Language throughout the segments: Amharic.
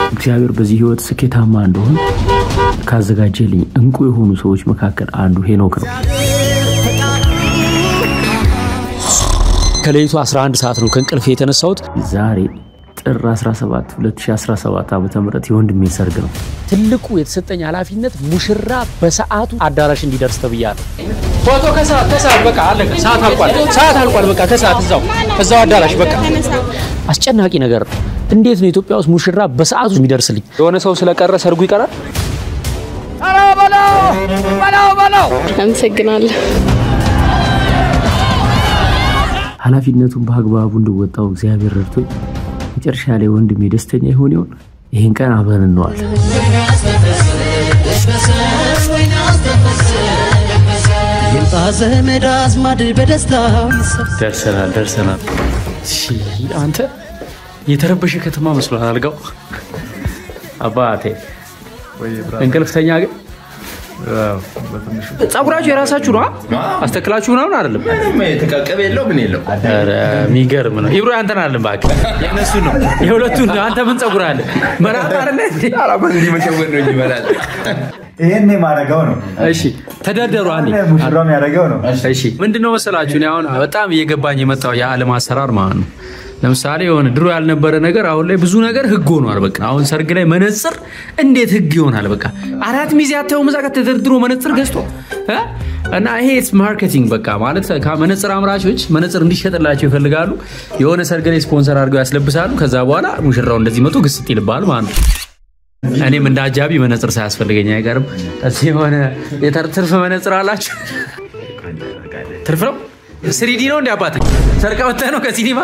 እግዚአብሔር በዚህ ህይወት ስኬታማ እንደሆነ ካዘጋጀልኝ እንቁ የሆኑ ሰዎች መካከል አንዱ ሄኖክ ነው። ከሌሊቱ 11 ሰዓት ነው ከእንቅልፌ የተነሳሁት። ዛሬ ጥር 17 2017 ዓ.ም የወንድሜ ሰርግ ነው። ትልቁ የተሰጠኝ ኃላፊነት ሙሽራ በሰዓቱ አዳራሽ እንዲደርስ ተብያለሁ። ፎቶ ከሰዓት በቃ አለቀ። ሰዓት አልቋል በቃ ከሰዓት እዛው አዳራሽ በቃ። አስጨናቂ ነገር ነው። እንዴት ነው ኢትዮጵያ ውስጥ ሙሽራ በሰዓቱ የሚደርስልኝ? የሆነ ሰው ስለቀረ ሰርጉ ይቀራል? ባላው አመሰግናለሁ። ኃላፊነቱን በአግባቡ እንድወጣው እግዚአብሔር ረድቶኝ መጨረሻ ላይ ወንድሜ ደስተኛ ይሆን ይሆን? ይሄን ቀን አብረን እንዋለን። የጣዘመድ አዝማድ በደስታው ደርሰናል። አንተ የተረበሸ ከተማ መስሏል አልጋው። አባቴ እንቅልፍተኛ ግን ጸጉራችሁ የራሳችሁ ነው? አስተክላችሁ ነው አይደለም? የተቃቀበ የለው ምን የለው። አረ ሚገርም ነው። ኢብሮ አንተን አይደለም ባክ የነሱ ነው የሁለቱን ነው። አንተ ምን ጸጉር አለ መራራ አይደለ? አላባን እንዲመሸወን ነው ይበላል። ይሄን ማረጋው ነው። እሺ ተደርደሩ አንዴ ሙሽራም ያረጋው ነው። እሺ ምንድነው መሰላችሁ? እኔ አሁን በጣም እየገባኝ የመጣው የዓለም አሰራር ማለት ነው። ለምሳሌ የሆነ ድሮ ያልነበረ ነገር አሁን ላይ ብዙ ነገር ህግ ሆኗል። በቃ አሁን ሰርግ ላይ መነጽር እንዴት ህግ ይሆናል? በቃ አራት ሚዜ አተው መዛቀት ተደርድሮ መነጽር ገዝቶ እና ይሄ ማርኬቲንግ በቃ ማለት ከመነጽር አምራቾች መነጽር እንዲሸጥላቸው ይፈልጋሉ። የሆነ ሰርግ ላይ ስፖንሰር አድርገው ያስለብሳሉ። ከዛ በኋላ ሙሽራው እንደዚህ መቶ ግስጥ ይልባል ማለት ነው። እኔም እንደ አጃቢ መነጽር ሳያስፈልገኝ አይቀርም። እዚህ የሆነ የትርፍ መነጽር አላችሁ? ትርፍ ነው 3D ነው እንዴ አባቴ? ሰርቀ ወጣ ነው ከሲኒማ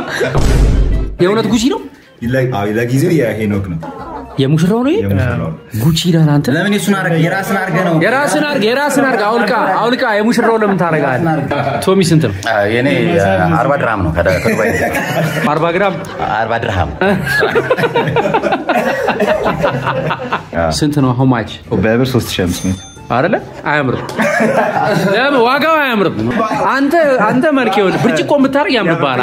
የእውነት ጉቺ ነው? ለጊዜው የሄኖክ ነው። የሙሽራው ነው ጉቺ ይላል። አንተ ለምን እሱን አርገ የራስን አርገ ነው? የራስን አርገ አውልቃ የሙሽራው ለምን ታረጋለህ? ቶሚ ስንት ነው? የኔ 40 ድርሃም ነው። ከዱባይ 40 ግራም 40 ድርሃም ስንት ነው? how much? በብር 3500 አይደለ? አያምርም። ዋጋው አያምርም። አንተ መልክ ይወል ብርጭቆ የምታርግ ያምርባል።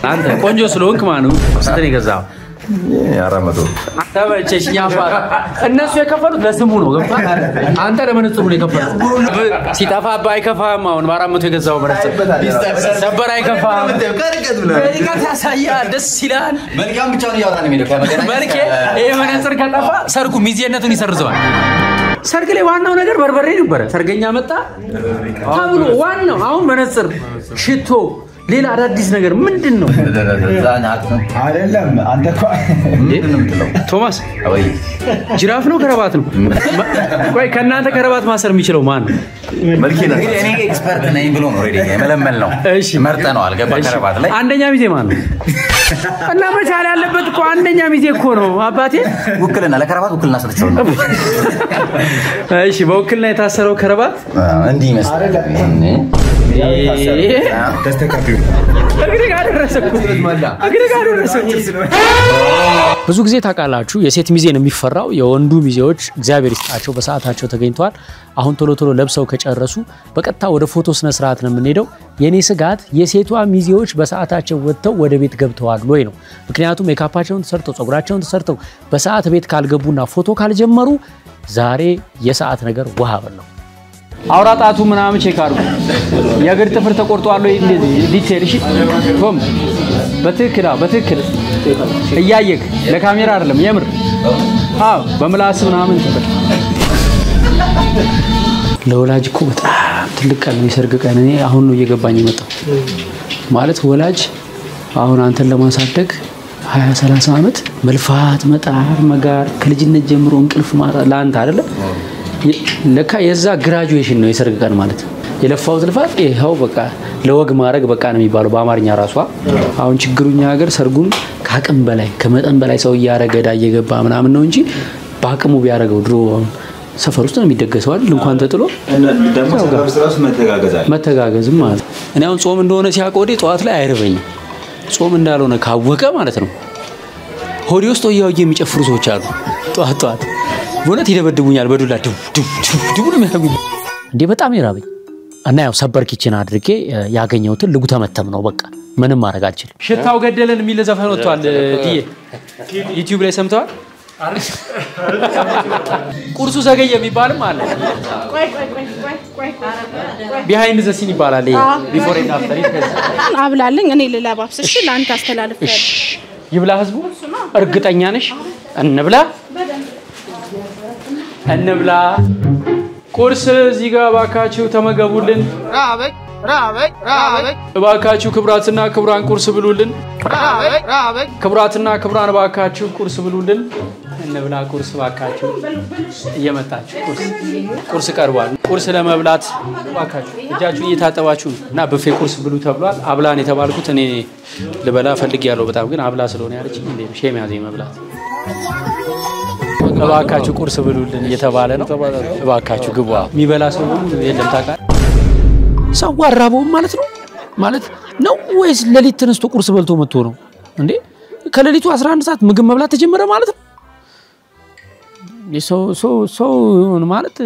አንተ ቆንጆ ስለሆንክ ማነው ስንት ነው የገዛው? 400 ተበጨሽ ያፋራ እነሱ የከፈሉት ለስሙ ነው። ገባ? አንተ ለመነጽሩ ነው የከፈሉት። ሲጣፋባ አይከፋም። አሁን 400 የገዛው መነጽር ሰበር አይከፋም። ከርቀት ያሳያል። ደስ ይላል። መልካም ብቻውን ያወጣ ነው የሚለው መልኬ ይሄ መነጽር ከጠፋ ሰርጉ ሚዜነቱን ይሰርዘዋል። ሰርግ ላይ ዋናው ነገር በርበሬ ነበር። ሰርገኛ መጣ ታብሎ ዋናው አሁን መነጽር ሽቶ ሌላ አዳዲስ ነገር ምንድነው? አይደለም አንተ ቶማስ ጅራፍ ነው ከረባት ነው? ቆይ ከናንተ ከረባት ማሰር የሚችለው ማን ነው? መልኬ ነው። እኔ ኤክስፐርት ነኝ ብሎ ነው ሬዲ የመለመል ነው። እሺ መርጠነው አልገባ ከረባት ላይ አንደኛ ሚዜ ማን ነው? እና መቻል ያለበት እኮ አንደኛ ሚዜ እኮ ነው አባቴ። ውክልና ለከረባት ውክልና ሰጥተው ነው። እሺ በውክልና የታሰረው ከረባት እንዲህ ይመስላል። ተስተካክሉ ብዙ ጊዜ ታውቃላችሁ የሴት ሚዜን የሚፈራው የወንዱ ሚዜዎች እግዚአብሔር ይስጣቸው በሰዓታቸው ተገኝተዋል። አሁን ቶሎ ለብሰው ከጨረሱ በቀጥታ ወደ ፎቶ ስነ ስርዓት ነው የምንሄደው። የኔ ስጋት የሴቷ ሚዜዎች በሰዓታቸው ወጥተው ወደ ቤት ገብተዋል ወይ ነው። ምክንያቱም ሜካፓቸውን ተሰርተው ጸጉራቸውን ተሰርተው በሰዓት ቤት ካልገቡና ፎቶ ካልጀመሩ ዛሬ የሰዓት ነገር ውሃ በለው። አውራጣቱ ምናምን ቼክ አድርጉ። የእግር ጥፍር ተቆርጧል ወይ እንደዚህ ዲቴል እሺ ቶም በትክክል እያየክ ለካሜራ አይደለም የምር በምላስ ምናምን ተፈል ለወላጅ እኮ በጣም ትልቅ ቀን ነው የሰርግ ቀን። እኔ አሁን ነው እየገባኝ የመጣው ማለት ወላጅ አሁን አንተን ለማሳደግ 20-30 አመት መልፋት መጣር መጋር ከልጅነት ጀምሮ እንቅልፍ ማጣት ላንተ አይደለ ለካ የዛ ግራጁዌሽን ነው የሰርግ ቀን ማለት የለፋው ልፋት ይሄው በቃ ለወግ ማድረግ በቃ ነው የሚባለው በአማርኛ ራሷ። አሁን ችግሩኛ ሀገር ሰርጉን ከአቅም በላይ ከመጠን በላይ ሰው ያረገ እየገባ ምናምን ነው እንጂ በአቅሙ ቢያረገው ድሮ ሰፈር ውስጥ ነው የሚደገሰው አይደል? እንኳን ተጥሎ ደሞ ሰፈር ውስጥ ራስ መተጋገዝም ማለት እኔ አሁን ጾም እንደሆነ ሲያቆዴ ጧት ላይ አይረበኝም። ጾም እንዳልሆነ ካወቀ ማለት ነው ሆዲ ውስጥ ወያው የሚጨፍሩ ሰዎች አሉ። ጧት ወለት ይደበድቡኛል በዱላ ድቡ ነው የሚያደርጉኝ እንዴ በጣም ይራበኝ እና ያው ሰበር ኪችን አድርጌ ያገኘሁትን ልጉ ተመተም ነው በቃ ምንም ማድረግ አልችልም። ሽታው ገደለን የሚል ዘፈን ወጥቷል። ዲዬ ዩቲዩብ ላይ ሰምተዋል? ቁርሱ ዘገየ የሚባልም አለ ቢሃይንድ ዘ ሲን ይባላል ቢፎር ኤንድ አፍተር አብላልኝ እኔ ልለባብስ እሺ ላንተ አስተላልፍ ይብላ ህዝቡ እርግጠኛ ነሽ እንብላ እንብላ ቁርስ እዚህ ጋር ባካችሁ ተመገቡልን ራበይ ባካችሁ ክብራትና ክብራን ቁርስ ብሉልን ራበይ ክብራትና ክብራን ባካችሁ ቁርስ ብሉልን እንብላ ቁርስ ባካችሁ እየመጣችሁ ቁርስ ቀርቧል ቁርስ ለመብላት ባካችሁ እጃችሁ እየታጠባችሁ እና በፌ ቁርስ ብሉ ተብሏል አብላን የተባልኩት እኔ ልበላ ፈልጊያለሁ በጣም ግን አብላ ስለሆነ ያለችኝ እንዴ ሼም ያዘኝ መብላት ባካችሁ ቁርስ ብሉልን እየተባለ ነው ባካችሁ ግቧ የሚበላ ሰው ሁሉ የለም ታውቃለህ ሰው አራበው ማለት ነው ወይስ ለሊት ተነስቶ ቁርስ በልቶ መጥቶ ነው እንዴ ከለሊቱ 11 ሰዓት ምግብ መብላት ተጀመረ ማለት ነው ሰው ማለት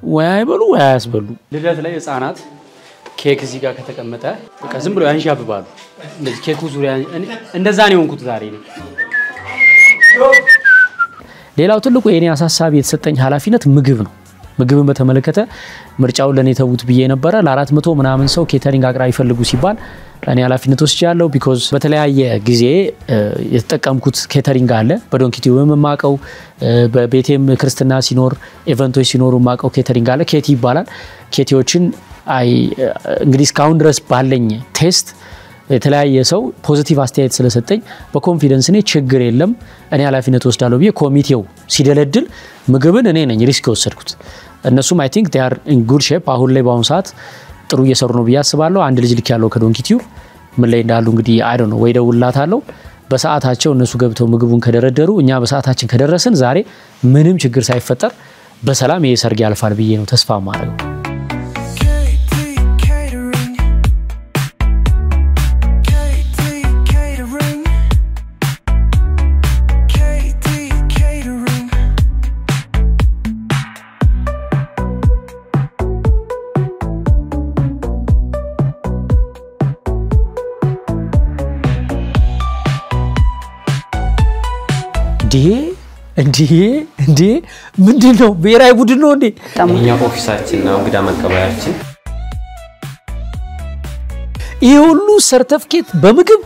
ወይ አይበሉ ወይ አያስበሉ ልደት ላይ ህፃናት ኬክ እዚህ ጋር ከተቀመጠ በቃ ዝም ብሎ ያንዣብባሉ እንደዚህ ኬኩ ዙሪያ እንደዛ ነው የሆንኩት ዛሬ ነው ሌላው ትልቁ የኔ አሳሳቢ የተሰጠኝ ኃላፊነት ምግብ ነው ምግብን በተመለከተ ምርጫው ለኔ ተውት ብዬ ነበር ለ400 ምናምን ሰው ኬተሪንግ አቅራቢ ፈልጉ ሲባል እኔ ኃላፊነት ወስጃለሁ ቢኮዝ በተለያየ ጊዜ የተጠቀምኩት ኬተሪንግ አለ በዶንኪቲው የማቀው በቤቴም ክርስትና ሲኖር ኢቨንቶች ሲኖሩ ማቀው ኬተሪንግ አለ ኬቲ ይባላል ኬቲዎችን እንግዲህ እስካሁን ድረስ ባለኝ ቴስት የተለያየ ሰው ፖዚቲቭ አስተያየት ስለሰጠኝ በኮንፊደንስ እኔ ችግር የለም እኔ ኃላፊነት ወስዳለሁ ብዬ ኮሚቴው ሲደለድል ምግብን እኔ ነኝ ሪስክ ወሰድኩት እነሱም አይ ቲንክ they are in good shape አሁን ላይ ባሁን ሰዓት ጥሩ እየሰሩ ነው ብዬ አስባለሁ አንድ ልጅ ልክ ያለው ከዶንኪቲው ምን ላይ እንዳሉ እንግዲህ አይ ዶንት ኖ ወይ ደውላታለሁ በሰዓታቸው እነሱ ገብተው ምግቡን ከደረደሩ እኛ በሰዓታችን ከደረስን ዛሬ ምንም ችግር ሳይፈጠር በሰላም የሰርግ ያልፋል ብዬ ነው ተስፋ ማድረግ እንዴ ምንድነው ብሔራዊ ቡድን ነው እንዴ እኛ ኦፊሳችን ነው እንግዳ መቀበያችን ይሄ ሁሉ ሰርተፍኬት በምግብ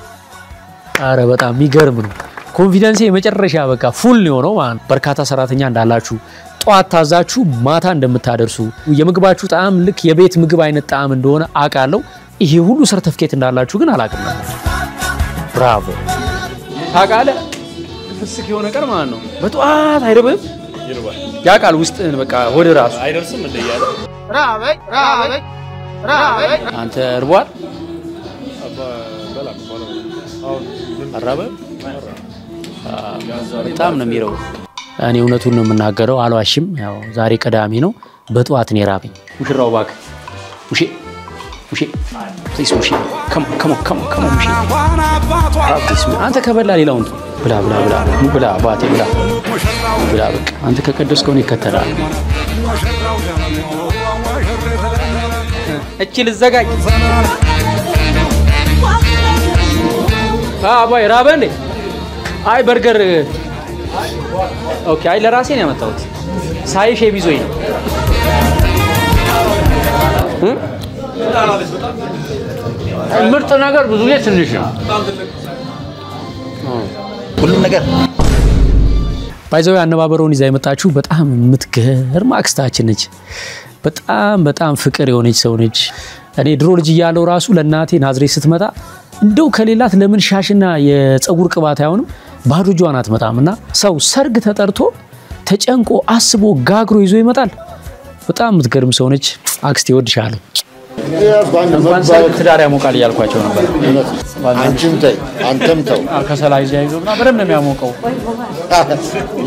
አረ በጣም የሚገርም ነው ኮንፊደንስ የመጨረሻ በቃ ፉል ነው ማለት በርካታ ሰራተኛ እንዳላችሁ ጧት ታዛችሁ ማታ እንደምታደርሱ የምግባችሁ ጣዕም ልክ የቤት ምግብ አይነት ጣዕም እንደሆነ አቃለው ይሄ ሁሉ ሰርተፍኬት እንዳላችሁ ግን አላቀም ብራቮ ታቃለ ፍስክ የሆነ ቀር ማለት ነው በጧት አይደብም ይርባል ያቃል ውስጥን በቃ ወደ ራሱ አይደርስም እንደያለ ራበይ አንተ እርቧል አራበ በጣም ነው የሚረው እኔ እውነቱን ነው የምናገረው አልዋሽም ያው ዛሬ ቀዳሚ ነው በጧት ነው የራበኝ ሙሽራው ባክ ሙሽ come ሙሽ አንተ ከበላ ሌላውን ብላ ባቴ ብላ በቃ አንተ ከቀደስከው ነው ይከተላል እቺ ልዘጋጅ አባይ ራበንዴ አይ በርገር ኦኬ አይ ለራሴ ነው ያመጣሁት ሳይሽ ቢዞይ ነው ምርጥ ነገር ብዙ ጊዜ ትንሽ ነው ሁሉ ነገር ባይዘው ያነባበረውን ይዛ የመጣችሁ በጣም የምትገርም አክስታችን ነች በጣም ፍቅር የሆነች ሰው ነች እኔ ድሮ ልጅ ያለው ራሱ ለናቴ ናዝሬት ስትመጣ እንደው ከሌላት ለምን ሻሽና የፀጉር ቅባት አይሆንም ባዶ ጇን አትመጣምና ሰው ሰርግ ተጠርቶ ተጨንቆ አስቦ ጋግሮ ይዞ ይመጣል በጣም የምትገርም ሰው ነች አክስቴ ወድሻለሁ እንኳን ሰርግ ትዳር ያሞቃል ያልኳቸው ነበር አንተም ተው ከሰላይ ያይዞና በደም ነው የሚያሞቀው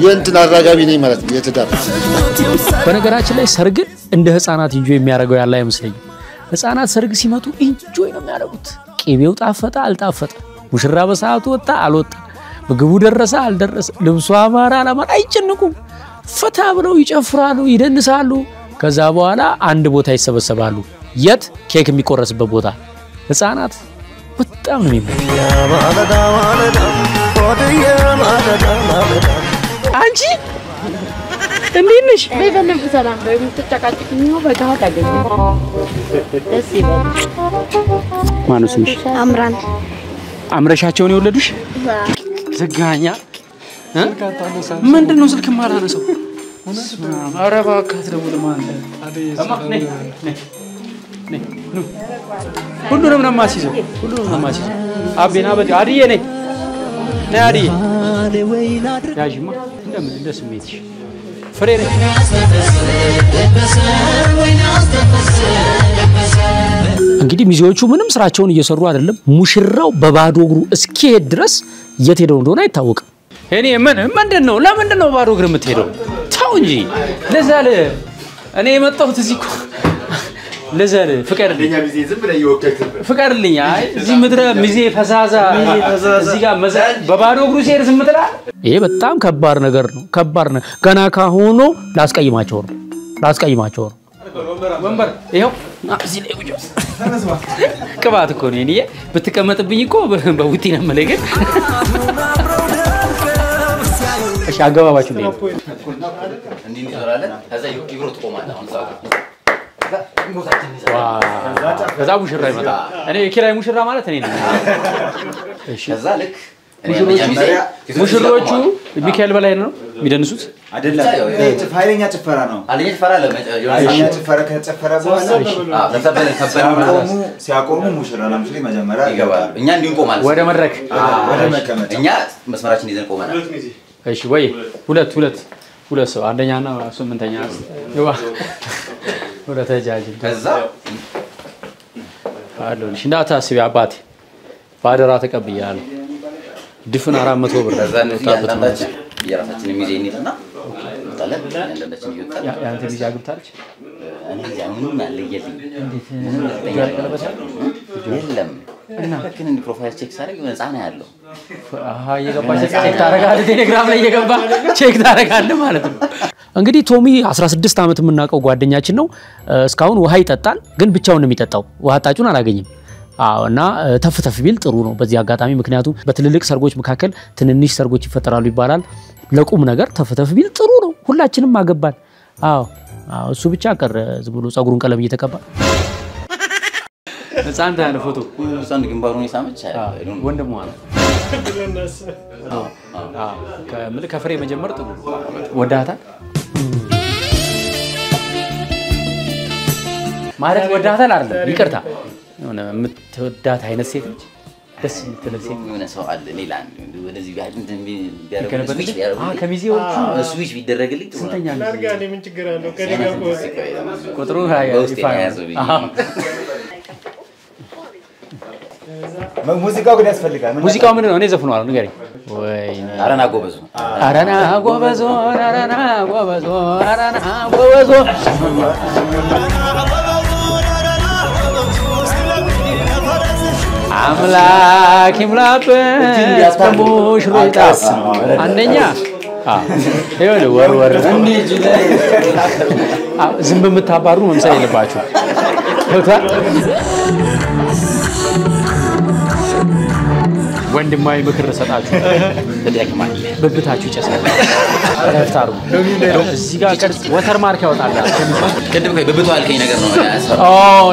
የእንትን አራጋቢ ነኝ ማለት የትዳር በነገራችን ላይ ሰርግ እንደ ህፃናት ኢንጆይ የሚያደርገው ያለ አይመስለኝም ህፃናት ሰርግ ሲመጡ ኢንጆይ ነው የሚያደርጉት ቄቤው ጣፈጣ አልጣፈጣ ሙሽራ በሰዓቱ ወጣ አልወጣ ምግቡ ደረሰ አልደረሰ ልብሱ አማራ አላማራ አይጨንቁም ፈታ ብለው ይጨፍራሉ ይደንሳሉ ከዛ በኋላ አንድ ቦታ ይሰበሰባሉ የት ኬክ የሚቆረስበት ቦታ ህፃናት በጣም ነው የሚመጣው አንቺ እንዴት ነሽ? በደንብ ሰላም ነው የምትጨቃጭቁኝ ነው በጋው ታገኙ ደስ ይበል ማነው ስምሽ? አምራን አምረሻቸውን የወለዱሽ ዘጋኛ ምንድነው ስልክ ማላነሳው ኧረ እባክህ አትደውል ማለት ነይ ሁሉንም ነው የማስይዘው አቤና በቃ አድዬ ነይ አድዬ ያዥማ እንደምን እንደ ስሜትሽ ፍሬ ነኝ እንግዲህ ሚዜዎቹ ምንም ስራቸውን እየሰሩ አይደለም ሙሽራው በባዶ እግሩ እስኪሄድ ድረስ የት ሄደው እንደሆነ አይታወቅም እኔ ምንድነው ለምንድነው ባዶ እግር የምትሄደው ታው እንጂ ለዛለ እኔ የመጣሁት እዚህ እኮ ለዛለ ፍቀርልኝ ሚዜ ዝም ብለ ይወከክ ፍቀርልኝ አይ እዚህ ምድረ ሚዜ ፈዛዛ እዚህ ጋር በባዶ እግሩ ሲሄድ ዝም ትላለህ ይሄ በጣም ከባድ ነገር ነው ከባድ ነው ገና ካሁኑ ላስቀይማቸው ነው ወንበር ይሄው እዚህ ላይ ውጭ ቅባት እኮ ነው እኔ ብትቀመጥብኝ እኮ በውጪ ነው መለገን እሺ አገባባችሁ ነው እንዴ ይዘራለን ከዛ ይብሮ ተቆማና አሁን ሳው ከዛ ሙሽራ ይመጣ እኔ የኪራይ ሙሽራ ማለት እኔ ነኝ እሺ ከዛ ልክ ሙሽሮቹ ሚካኤል በላይ ነው የሚደንሱት አይደለም ኃይለኛ ጭፈራ ነው ኃይለኛ ጭፈራ ኃይለኛ ጭፈራ ከጨፈረ በኋላ ሲያቆሙ ሙሽራ ለምሳሌ መጀመሪያ ይገባል እኛ እንድንቆማለን ወደ መድረክ እኛ መስመራችን ይዘን ቆመናል እሺ ወይ ሁለት ሰው አንደኛና ስምንተኛ ይዋ ወደ ተጃጅ ከዛ አሉልሽ እንዳታስቢ አባቴ ባደራ ተቀብያለሁ ድፍን 400 ብር ከዛ እነዚህ ያንዳንዳችን የራሳችን ሚዜ እንይዝና እንጣለን ያንዳንዳችን ይወጣል ያንተ ልጅ አግብታለች እኔ ያምኑን አለየልኝ የለም እና ግን ፕሮፋይል ቼክ ሳደርግ ህፃን ያለው እየገባች ቼክ ታደርጋለህ ቴሌግራም ላይ እየገባ ቼክ ታደርጋለህ ማለት ነው እንግዲህ ቶሚ 16 አመት የምናውቀው ጓደኛችን ነው እስካሁን ውሃ ይጠጣል ግን ብቻውን ነው የሚጠጣው ውሃ ጣጩን አላገኘም እና ተፍተፍ ቢል ጥሩ ነው በዚህ አጋጣሚ ምክንያቱም በትልልቅ ሰርጎች መካከል ትንንሽ ሰርጎች ይፈጠራሉ ይባላል ለቁም ነገር ተፍተፍ ቢል ጥሩ ነው ሁላችንም አገባን እሱ ብቻ ቀረ ዝም ብሎ ጸጉሩን ቀለም እየተቀባ ህፃን ታነ ፎቶ ህፃን ግንባሩን ይሳመች ወንድሙ አለ ከፍሬ መጀመር ጥሩ ወዳታል ማለት ወዳታል አይደለም ይቅርታ የሆነ የምትወዳት አይነት ሴት ነች ደስ የምትል ሴት የሆነ ሰው አለ ሌላ ወደዚህ ጋር ከሚዜዎቹ ስዊች ቢደረግልኝ ስንተኛ ላርጋኔ ምን ችግር አለው ከዲጋ ቁጥሩ ሙዚቃው ግን ያስፈልጋል ሙዚቃው ምን ነው እኔ ዘፍነዋለሁ ንገረኝ ወይ አረና ጎበዙ አምላክ ይምላበት ሙሽሮይታስ አንደኛ ይኸውልህ ወር ዝም በምታባሩ መምሰል የለባችሁ ወንድማዊ ምክር ሰጣችሁ ተደክማል በብታችሁ ይጨሳል ረፍታሩ እዚህ ጋር ቅርጽ ወተር ማርክ ያወጣል ከደም በብቱ አልከኝ ነገር ነው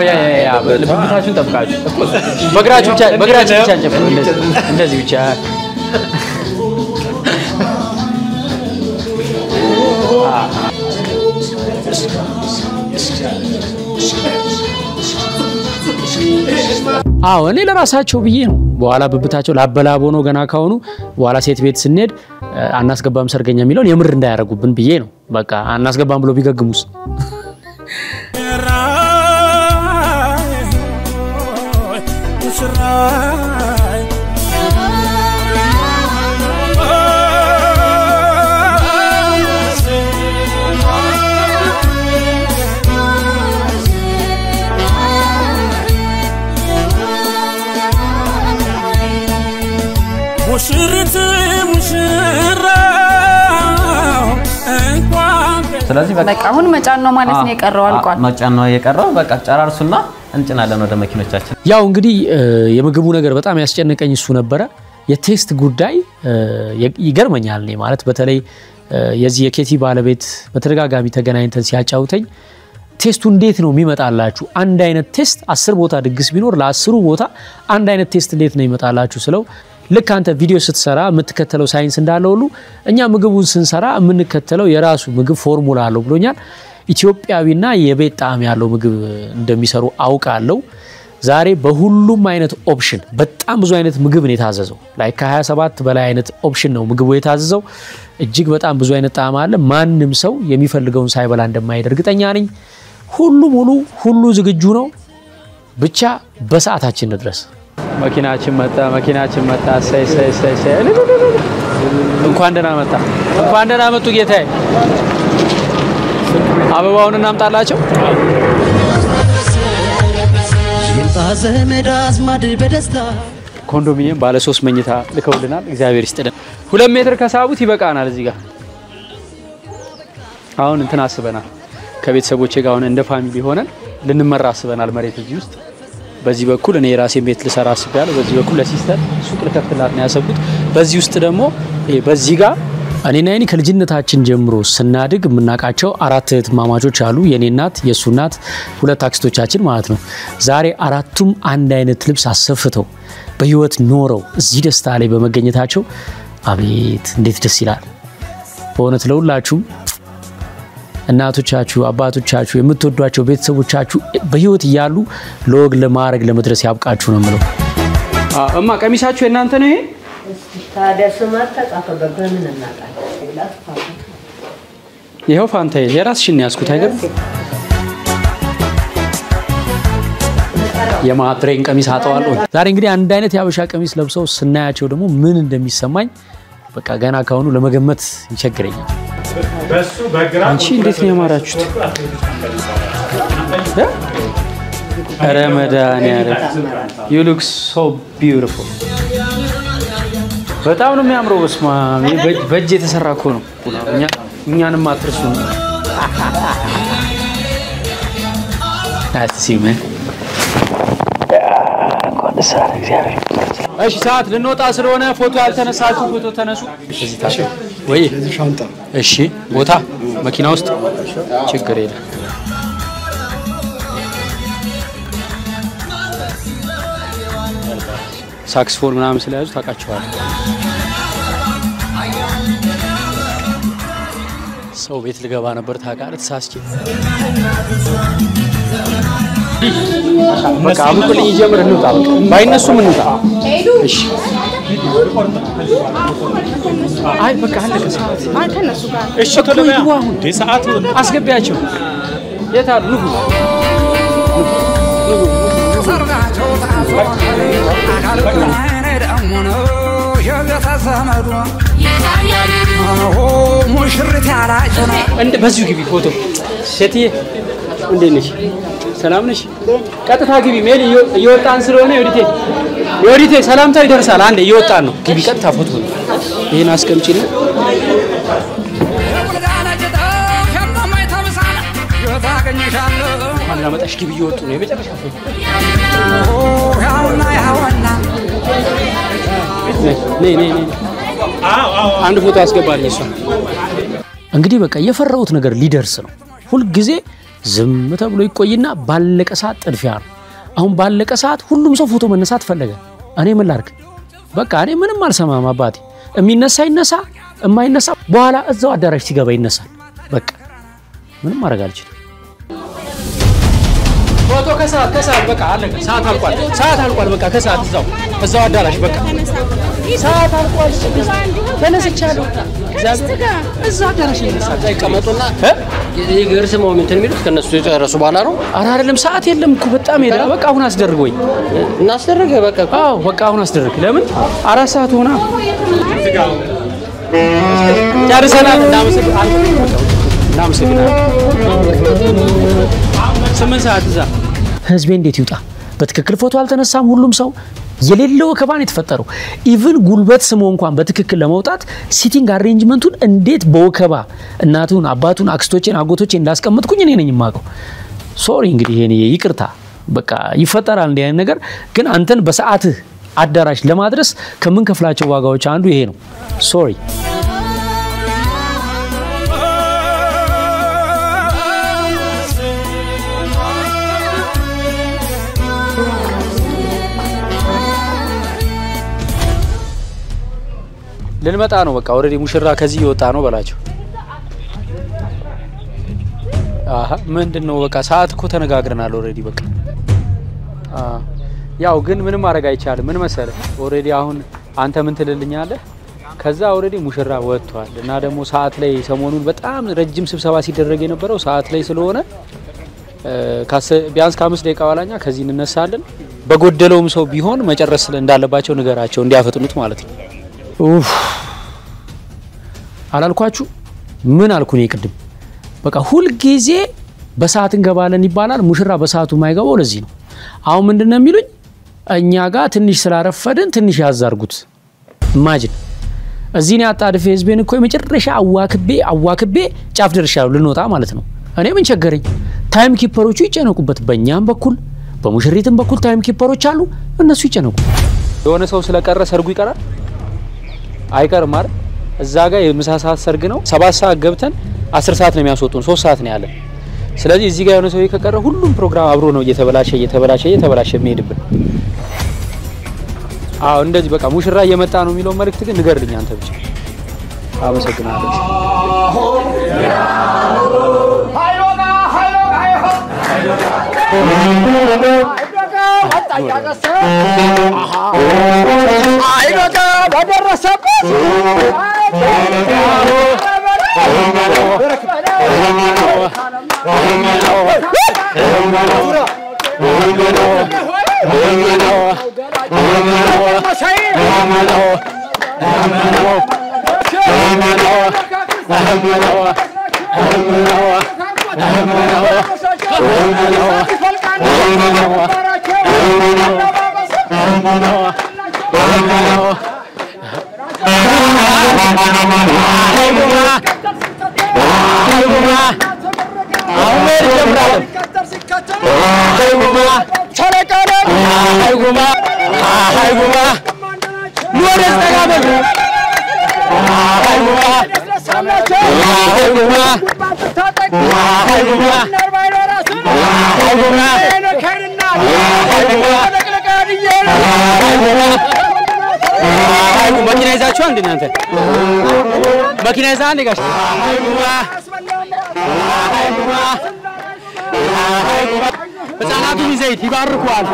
ያ በብታችሁን ጠብቃችሁ በግራችሁ ብቻ ጨፍሩ እንደዚህ ብቻ እኔ ለራሳቸው ብዬ ነው በኋላ በብታቸው ላበላቦ ነው ገና ካሁኑ በኋላ ሴት ቤት ስንሄድ አናስገባም ሰርገኛ የሚለውን የምር እንዳያረጉብን ብዬ ነው በቃ አናስገባም ብሎ ቢገግሙስ ስለዚህ በቃ አሁን መጫን ነው ማለት ነው የቀረው አልቋል መጫን ነው የቀረው በቃ ጨራርሱና እንጭናለን ወደ መኪኖቻችን ያው እንግዲህ የምግቡ ነገር በጣም ያስጨነቀኝ እሱ ነበረ የቴስት ጉዳይ ይገርመኛል ማለት በተለይ የዚህ የኬቲ ባለቤት በተደጋጋሚ ተገናኝተን ሲያጫውተኝ ቴስቱ እንዴት ነው የሚመጣላችሁ አንድ አይነት ቴስት 10 ቦታ ድግስ ቢኖር ለ10 ቦታ አንድ አይነት ቴስት እንዴት ነው ይመጣላችሁ ስለው ልክ አንተ ቪዲዮ ስትሰራ የምትከተለው ሳይንስ እንዳለው ሁሉ እኛ ምግቡን ስንሰራ የምንከተለው የራሱ ምግብ ፎርሙላ አለው ብሎኛል ኢትዮጵያዊና የቤት ጣዕም ያለው ምግብ እንደሚሰሩ አውቃለሁ ዛሬ በሁሉም አይነት ኦፕሽን በጣም ብዙ አይነት ምግብ ነው የታዘዘው ላይክ 27 በላይ አይነት ኦፕሽን ነው ምግቡ የታዘዘው እጅግ በጣም ብዙ አይነት ጣዕም አለ ማንንም ሰው የሚፈልገውን ሳይበላ እንደማይሄድ እርግጠኛ ነኝ ሁሉ ዝግጁ ነው ብቻ በሰዓታችን ድረስ መኪናችን መጣ ሳይ እንኳን ደህና መጡ ጌታዬ አበባውን እናምጣላቸው ኮንዶሚኒየም ባለ 3 መኝታ ልከውልናል እግዚአብሔር ይስጥልን 2 ሜትር ከሳቡት ይበቃናል እዚህ ጋር አሁን እንትን አስበናል ከቤተሰቦቼ ጋር ሆነ እንደ ፋሚሊ ሆነን ልንመራ አስበናል መሬት እዚህ ውስጥ በዚህ በኩል እኔ ራሴን ቤት ልሰራ አስቤያለሁ በዚህ በኩል ለሲስተር ሱቅ ልከፍትላት ነው ያሰብኩት በዚህ ውስጥ ደግሞ በዚህ ጋር እኔና የኔ ከልጅነታችን ጀምሮ ስናድግ ምናቃቸው 4 እህትማማቾች አሉ የኔ እናት የሱ እናት 2 አክስቶቻችን ማለት ነው ዛሬ አራቱም አንድ አይነት ልብስ አሰፍተው በህይወት ኖረው እዚህ ደስታ ላይ በመገኘታቸው አቤት እንዴት ደስ ይላል በእውነት ለሁላችሁም እናቶቻችሁ አባቶቻችሁ የምትወዷቸው ቤተሰቦቻችሁ በህይወት ይያሉ ለወግ ለማረግ ለመድረስ ያብቃችሁ ነው ማለት እማ ቀሚሳችሁ እናንተ ነው ይሄ ታዲያ ስማት ተጻፈበት ምን እናጣለን ይሄው ፋንታዬ የራስሽን ያስኩት አይገርም የማትሬን ቀሚስ አጣዋለሁ ዛሬ እንግዲህ አንድ አይነት ያበሻ ቀሚስ ለብሰው ስናያቸው ደግሞ ምን እንደሚሰማኝ በቃ ገና ካሁኑ ለመገመት ይቸግረኛል በሱ ባግራውንድ አንቺ እንዴት ነው ያማራችሁት ረመዳን ያለ you look so beautiful በጣም ነው የሚያምረው በስማ በእጅ የተሰራ እኮ ነው እኛንም አትርሱ አትሲም ቆንሳር እግዚአብሔር እሺ ሰዓት ልንወጣ ስለሆነ ፎቶ ያልተነሳችሁ ፎቶ ተነሱ እዚህ ታሽ ወይ ሻንጣ እሺ ቦታ መኪና ውስጥ ችግር የለም ሳክስፎን ምናምን ስለያዙ ታቃቸዋል ሰው ቤት ልገባ ነበር ታቃለ ተሳስቼ በቃ አብቁልኝ ጀምር እንውጣ ባይነሱ ምን እንውጣ እሺ አይ በቃ አለቀ ሰዓት አንተ ነሱ ጋር እሺ ተለበያ እንደ ሰዓት አስገቢያቸው የታሉ ንጉ ሰርጋቸው ሙሽሪት ያላችሁ እንደ በዚሁ ግቢ ፎቶ ሴትዬ እንዴት ነሽ ሰላም ነሽ ቀጥታ ግቢ ሜል እየወጣን ስለሆነ ወዲቴ ሰላምታ ይደርሳል አንዴ እየወጣን ነው ግቢ ቀጥታ ፎቶ ይሄን አስቀምጪልኝ አላ መጣሽ ግቢ እየወጡ ነው የመጨረሻ ፎቶ ነይ አንድ ፎቶ አስገባልኝ እሷ እንግዲህ በቃ የፈራሁት ነገር ሊደርስ ነው ሁሉ ጊዜ ዝም ተብሎ ይቆይና ባለቀ ሰዓት ጥድፊያ ነው አሁን ባለቀ ሰዓት ሁሉም ሰው ፎቶ መነሳት ፈለገ እኔ ምን ላድርግ በቃ እኔ ምንም አልሰማም አባቴ የሚነሳ ይነሳ የማይነሳ በኋላ እዛው አዳራሽ ሲገባ ይነሳል በቃ ምንም ማድረግ አልችልም ፎቶ ከሰዓት በቃ አለቀ ሰዓት አልቋል በቃ ከሰዓት እዛው አዳራሽ በቃ ሰዓት አልቋል ተነስቻለሁ እዛው አዳራሽ ይነሳል አይቀመጡና ይገርሰው እንትን የሚሉት ከነሱ የጨረሱ በኋላ ነው አይደለም ሰዓት የለም እኮ በጣም ሄደ በቃ አሁን አስደርጎኝ እናስደረገ በቃ አዎ በቃ አሁን አስደረገ ለምን 4 ሰዓት ሆና ጨርሰናል እናመሰግናለን 8 ሰዓት እዛ ህዝቤ እንዴት ይውጣ በትክክል ፎቶ አልተነሳም ሁሉም ሰው የሌለው ከባን የተፈጠረው ኢቭን ጉልበት ስሞ እንኳን በትክክል ለመውጣት ሲቲንግ አሬንጅመንቱን እንዴት በወከባ እናቱን አባቱን አክስቶቼን አጎቶቼን እንዳስቀምጥኩኝ እኔ ነኝ ማቀው ሶሪ እንግዲህ ይሄን ይቅርታ በቃ ይፈጠራል እንደ አይነት ነገር ግን አንተን በሰዓት አዳራሽ ለማድረስ ከምን ከፍላቸው ዋጋዎች አንዱ ይሄ ነው ሶሪ ልንመጣ ነው በቃ ኦሬዲ ሙሽራ ከዚህ ይወጣ ነው በላቸው አሃ ምንድነው በቃ ሰዓት እኮ ተነጋግረናል ኦሬዲ በቃ ያው ግን ምንም ማድረግ አይቻልም ምን መሰለህ ኦሬዲ አሁን አንተ ምን ትልልኛለህ ከዛ ኦሬዲ ሙሽራ ወጥቷል እና ደግሞ ሰዓት ላይ ሰሞኑን በጣም ረጅም ስብሰባ ሲደረግ የነበረው ሰዓት ላይ ስለሆነ ቢያንስ ከ5 ደቂቃ በኋላኛ ከዚህ እንነሳለን በጎደለውም ሰው ቢሆን መጨረስ እንዳለባቸው ንገራቸው እንዲያፈጥኑት ማለት ነው ኡፍ አላልኳችሁ ምን አልኩኝ ቅድም በቃ ሁሉ ጊዜ በሰዓት እንገባለን ይባላል ሙሽራ በሰዓቱ ማይገባው ለዚህ ነው አሁን ምንድነው የሚሉኝ እኛ ጋር ትንሽ ስላረፈደን ትንሽ ያዛርጉት ኢማጂን እዚህ ነው ያጣደፈ ህዝቤን እኮ የመጨረሻ አዋክቤ ጫፍ ደርሻለሁ ልንወጣ ማለት ነው እኔ ምን ቸገረኝ ታይም ኪፐሮቹ ይጨነቁበት በእኛም በኩል በሙሽሪትም በኩል ታይም ኪፐሮች አሉ እነሱ ይጨነቁ የሆነ ሰው ስለቀረ ሰርጉ ይቀራል አይቀርም አይደል እዛ ጋር የምሳ ሰዓት ሰርግ ነው 7 ሰዓት ገብተን 10 ሰዓት ነው የሚያስወጡን 3 ሰዓት ነው ያለ ስለዚህ እዚህ ጋር የሆነ ሰው ይከቀረ ሁሉም ፕሮግራም አብሮ ነው እየተበላሸ የሚሄድብን አዎ እንደዚህ በቃ ሙሽራ እየመጣ ነው የሚለው መልእክት ግን ንገርልኝ አንተ ብቻ አመሰግናለሁ መኪና ይዛችሁ አንድ እናንተ መኪና ይዛ አንድ ጋሽ በዛናቱ ይዘይት ይባርኩዋል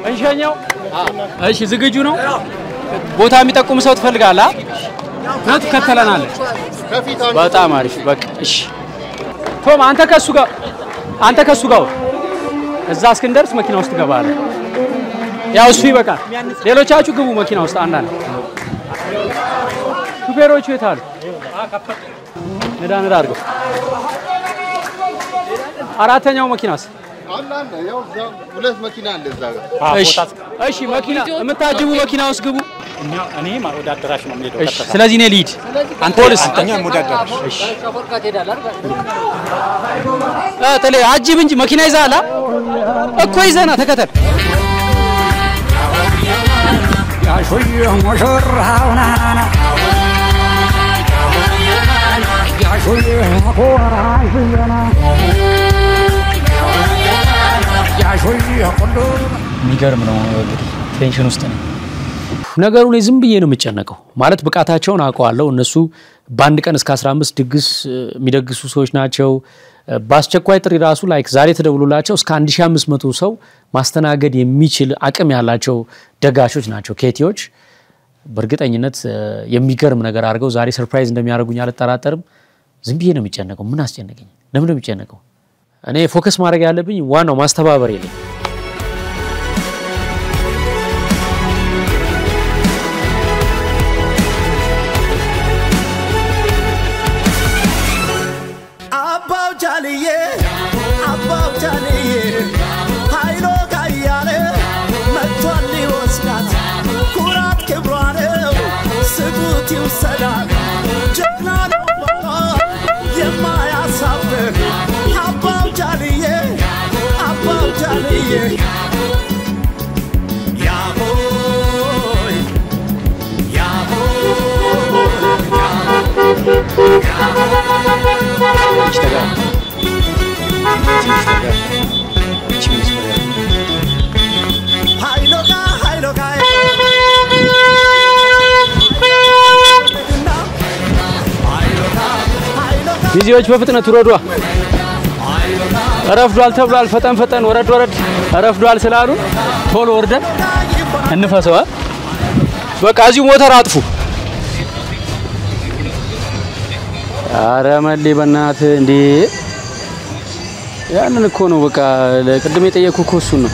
እንሸኛው እሺ ዝግጁ ነው ቦታ የሚጠቁም ሰው ትፈልጋለህ ነው ትከተለናለህ በጣም አሪፍ በቃ እሺ ቶም አንተ ከሱ ጋር እዛ እስክንደርስ መኪና ውስጥ ገባለህ ያው እሱ ይበቃል ሌሎቻችሁ ግቡ መኪና ውስጥ አንዳንድ ሹፌሮቹ የታሉ ነዳ አድርገው አራተኛው መኪናስ አላና ያው ሁለት መኪና አለ እዛ ጋር እሺ መኪና የምታጅቡ መኪና ውስጥ ግቡ እኔ ወደ አዳራሽ ነው የምሄደው እሺ ስለዚህ እኔ ልሂድ አንተ ፖሊስ እኛ ወደ አዳራሽ እሺ ተለ አጅብ እንጂ መኪና ይዛላ እኮ ይዘና ተከተል ያሾይ ሙሽራውና ያሾይ ኮራይና ያሾይ ቆንዶ የሚገርም ነው ቴንሽን ውስጥ ነው ነገሩ ላይ ዝም ብዬ ነው የምጨነቀው ማለት ብቃታቸውን አውቀዋለሁ እነሱ በአንድ ቀን እስከ 15 ድግስ የሚደግሱ ሰዎች ናቸው ባስቸኳይ ጥሪ ራሱ ላይክ ዛሬ ተደውሎላቸው እስከ 1500 ሰው ማስተናገድ የሚችል አቅም ያላቸው ደጋሾች ናቸው ኬቲዎች በርግጠኝነት የሚገርም ነገር አድርገው ዛሬ ሰርፕራይዝ እንደሚያደርጉኝ አልጠራጠርም ዝም ብዬ ነው የምጨነቀው ምን አስጨነቀኝ ለምን ነው የምጨነቀው እኔ ፎከስ ማድረግ ያለብኝ ዋናው ማስተባበር ይለኝ ሚዜዎች በፍጥነት ወረዷ ረፍዷል ተብሏል ፈጠን ወረድ ረፍዷል ስላሉ ቶሎ ወርደን እንፈሰው በቃ እዚሁ ሞተር አጥፉ አረ መሌ በእናት እንዴ ያንን እኮ ነው በቃ ለቅድም የጠየቅኩ እኮ እሱን ነው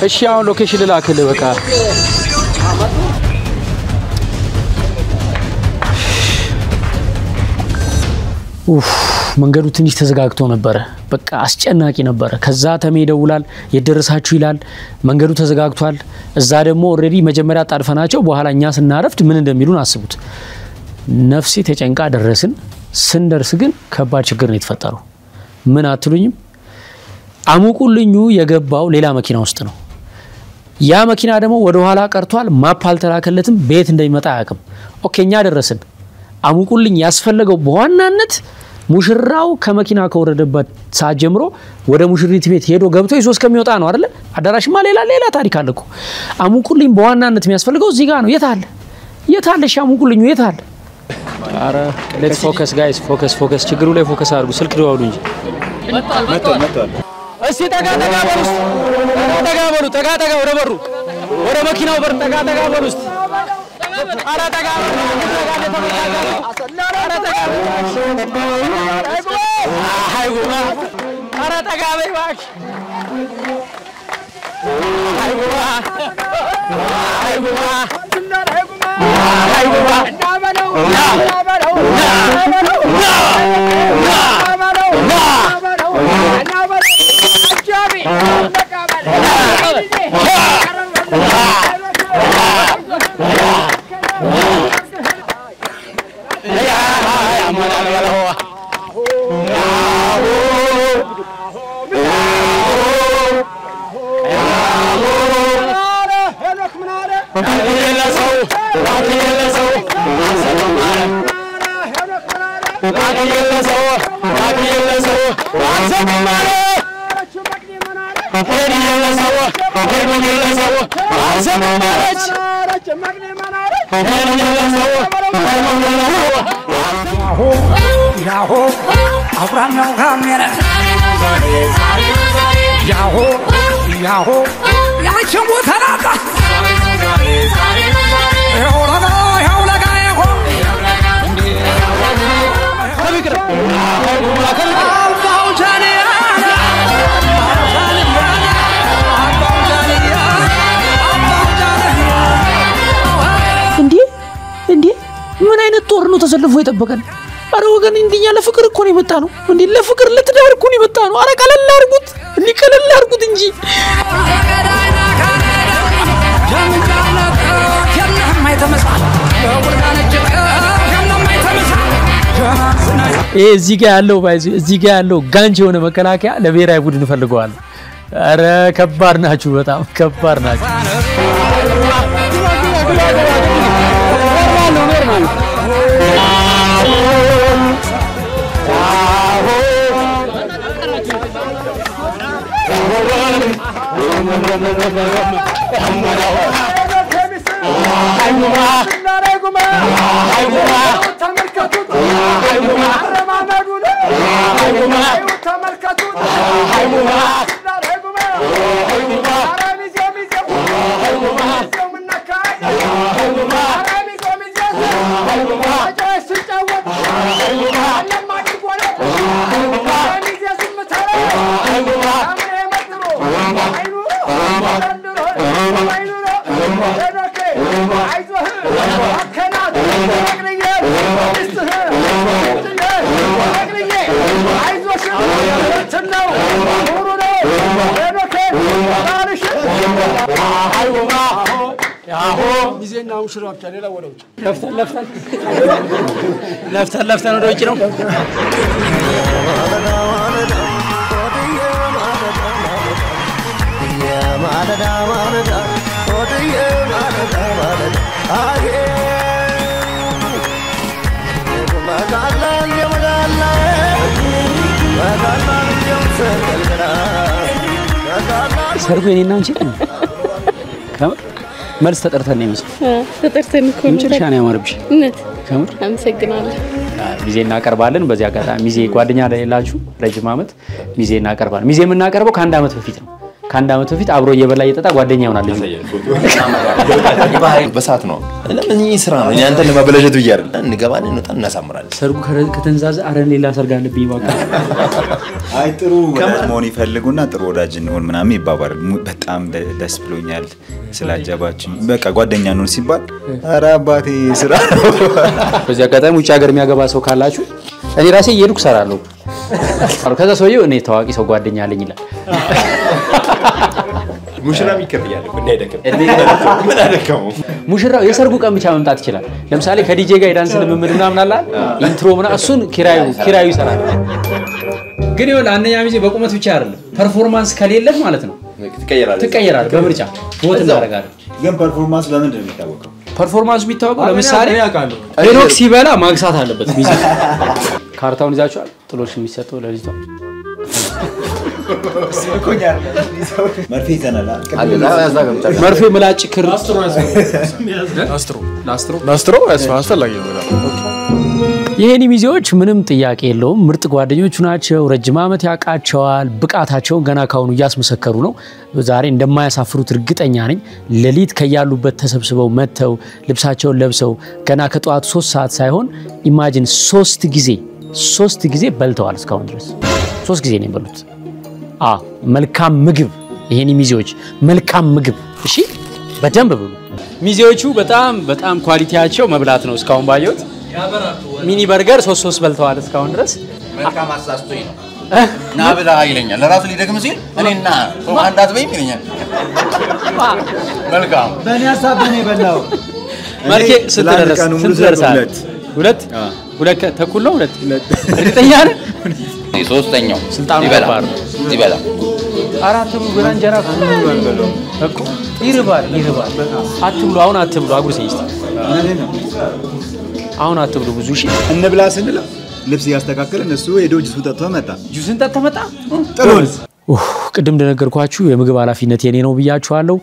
እሺ አሁን ሎኬሽን ልላክልህ በቃ መንገዱ ትንሽ ተዘጋግቶ ነበር በቃ አስጨናቂ ነበር ከዛ ተሜደውላል የደረሳችሁ ይላል መንገዱ ተዘጋግቷል እዛ ደግሞ ኦሬዲ መጀመሪያ ጣድፈናቸው በኋላኛ ስናረፍድ ምን እንደሚሉን አስቡት ነፍሴ ተጨንቃ ደረስን ስንደርስ ግን ከባድ ችግር ነው የተፈጠረው ምን አትሉኝም አሙቁልኙ የገባው ሌላ መኪና ውስጥ ነው ያ መኪና ደግሞ ወደ ኋላ ቀርቷል ማፕ አልተላከለትም ቤት እንደሚመጣ ያቀም ኦኬኛ ደረስን አሙቁልኝ ያስፈልገው በዋናነት ሙሽራው ከመኪና ከወረደበት ሰዓት ጀምሮ ወደ ሙሽሪት ቤት ሄዶ ገብቶ ይሶስ ከሚወጣ ነው አይደል አዳራሽማ ሌላ ታሪክ አለኩ አሙቁልኝ በዋናነት የሚያስፈልገው እዚህ ጋር ነው የታለ ሻሙቁልኝ የታለ አረ ሌትስ ፎከስ ጋይስ ፎከስ ችግሩ ላይ ፎከስ አድርጉ ስልክ ደውሉ እንጂ መጥቷል እሺ ተጋ በሉ ተጋ ወደ በሩ ወደ መኪናው በር ተጋ በሉ ውስጥ አረ ተጋ አረ ተጋ በይ ባክ ምን አይነት ጦር ነው ተሰልፎ የጠበቀን አረ ወገን እንዲኛ ለፍቅር እኮ ነው የመጣ ነው እንዴ ለፍቅር ለትዳር እኮ ነው የመጣ ነው አረ ቀለል አርጉት እንጂ እዚህ ጋር ያለው ጋንጅ የሆነ መከላከያ ለብሔራዊ ቡድን ፈልገዋል አረ ከባድ ናችሁ በጣም ከባድ ናችሁ ለፍተን ወደ ውጭ ነው ሰርጉ የኔና አንቺ መልስ ተጠርተን ነው የሚሰጥ ተጠርተን እኮ መጨረሻ ነው ያማረብሽ እነት ከምር አመሰግናለሁ ሚዜ እናቀርባለን በዚህ አጋጣሚ ሚዜ ጓደኛ ለሌላችሁ ረጅም አመት ሚዜ እናቀርባለን ሚዜ የምናቀርበው ከአንድ አመት በፊት ነው ከአንድ አመት በፊት አብሮ እየበላ እየጠጣ ጓደኛ ይሆናል ልጅ በሰዓት ነው ለምን ይስራ ነው ያንተ ለማበለጀት ይያር እንገባለን እንወጣ እናሳምራለን ሰርጉ ከተንዛዘ አረን ሌላ ሰርግ አለብኝ ባካ አይ ጥሩ ወዳጅ መሆን ይፈልጉና ጥሩ ወዳጅ እንሆን ምናምን ይባባል በጣም ደስ ብሎኛል ስላጀባችሁ በቃ ጓደኛ ነው ሲባል ኧረ አባቴ ስራ በዚህ አጋጣሚ ውጭ ሀገር የሚያገባ ሰው ካላችሁ እኔ ራሴ እየሄድኩ ሰራለሁ ከዛ ሰውዬው እኔ ታዋቂ ሰው ጓደኛ አለኝ ይላል ሙሽራም ይከብያል እንዳይደከም ምን አደከሙ ሙሽራው የሰርጉ ቀን ብቻ መምጣት ይችላል ለምሳሌ ከዲጄ ጋር ዳንስ ልምምድና ምናምን አለ ኢንትሮ ምና እሱን ኪራዩ ይሰራል ግን ይኸውልህ አንደኛ ሚዜ በቁመት ብቻ አይደለም ፐርፎርማንስ ከሌለህ ማለት ነው ትቀየራለህ በምርጫ ቦት እናደርጋለን ግን ፐርፎርማንስ ለምንድን ነው የሚታወቀው ፐርፎርማንስ ቢታወቀው ለምሳሌ ሄኖክ ሲበላ ማግሳት አለበት ሚዜ ካርታውን ይዛችኋል ጥሎሽ የሚሰጠው ለልጅቷ መርፌ ይዘናል መርፌ ምላጭ ክር ላስትሮ አስፈላጊ ነው የሄኒ ሚዜዎች ምንም ጥያቄ የለውም ምርጥ ጓደኞቹ ናቸው ረጅም አመት ያቃቸዋል ብቃታቸውን ገና ካሁኑ እያስመሰከሩ ነው ዛሬ እንደማያሳፍሩት እርግጠኛ ነኝ ለሊት ከያሉበት ተሰብስበው መተው ልብሳቸውን ለብሰው ገና ከጧት 3 ሰዓት ሳይሆን ኢማጂን 3 ጊዜ በልተዋል እስካሁን ድረስ 3 ጊዜ ነው የበሉት መልካም ምግብ የሄኒ ሚዜዎች መልካም ምግብ እሺ በደንብ ብሉ ሚዜዎቹ በጣም ኳሊቲያቸው መብላት ነው እስካሁን ባየሁት ሚኒ በርገር 3 በልተዋል እስካሁን ድረስ መልካም አሳስቶኝ ነው ናብላ ይለኛል ለራሱ ሊደግም ሲል እኔና አንዳት በይም ይለኛል መልካም በእኔ ሐሳብ ነው የበላው መልኬ ስትደርሳል ሁለት ተኩል ነው ሁለት እርግጠኛ ነህ ሶስተኛው ስልጣኑ ይበላ አራቱ ጉራንጀራ እኮ ይርባል አትብሉ አሁን አትብሉ አጉርሴ እስቲ አሁን አትብሉ ብዙ እሺ እንብላ ስንል ልብስ ያስተካከለ እነሱ ሄዶ ጁስ ጠጥቶ መጣ ጥሩስ ቅድም እንደነገርኳችሁ የምግብ ኃላፊነት የኔ ነው ብያችኋለሁ